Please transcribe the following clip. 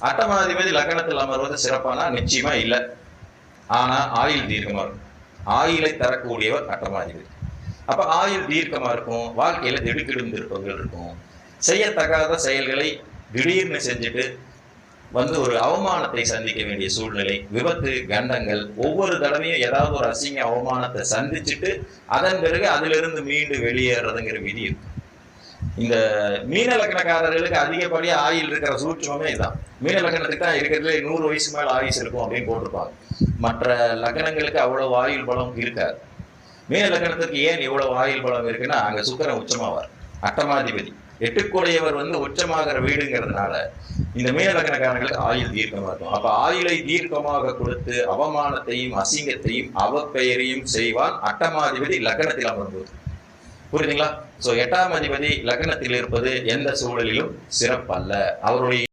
அட்டமாதிபதி லக்னத்தில் அமர்வது சிறப்பானா நிச்சயமா இல்லை. ஆனா ஆயுள் தீர்க்கமா இருக்கும். ஆயுளை தரக்கூடியவர் அட்டமாதிபதி. அப்ப ஆயுள் தீர்க்கமா இருக்கும். வாழ்க்கையில திடுக்கிடும் திருப்பங்கள் இருக்கும். செய்யத்தகாத செயல்களை திடீர்னு செஞ்சுட்டு ஒரு அவமானத்தை சந்திக்க வேண்டிய சூழ்நிலை, விபத்து, கண்டங்கள், ஒவ்வொரு தடவையும் ஏதாவது ஒரு அசிங்க அவமானத்தை சந்திச்சுட்டு அதன் பிறகு அதிலிருந்து மீண்டு வெளியேறதுங்கிற விதி இருக்கு. இந்த மீன லக்னக்காரர்களுக்கு அதிகப்படியா ஆயுள் இருக்கிற சூட்சமே இதுதான். மீன லக்னத்துக்கு தான் இருக்கிறதுல 100 வயசு மேல ஆயுஸ் இருக்கும் அப்படின்னு போட்டிருப்பாங்க. மற்ற லக்னங்களுக்கு அவ்வளவு ஆயுள் பலம் இருக்காது. மீன லக்னத்துக்கு ஏன் இவ்வளவு ஆயுள் பலம் இருக்குன்னா, அங்க சுக்கிரன் உச்சமாவார். அட்டமாதிபதி எட்டுக்குடையவர் உச்சமாகிற வீடுங்கிறதுனால இந்த மீன லக்னக்காரங்களுக்கு ஆயுள் தீர்க்கமா இருக்கும். அப்ப ஆயுளை தீர்க்கமாக கொடுத்து அவமானத்தையும் அசிங்கத்தையும் அவப்பெயரையும் செய்வான் அட்டமாதிபதி லக்னத்தில் அமர்ந்தது. புரியுதுங்களா? சோ 8ஆம் அதிபதி லக்னத்தில் இருப்பது எந்த சூழலிலும் சிறப்பல்ல. அவருடைய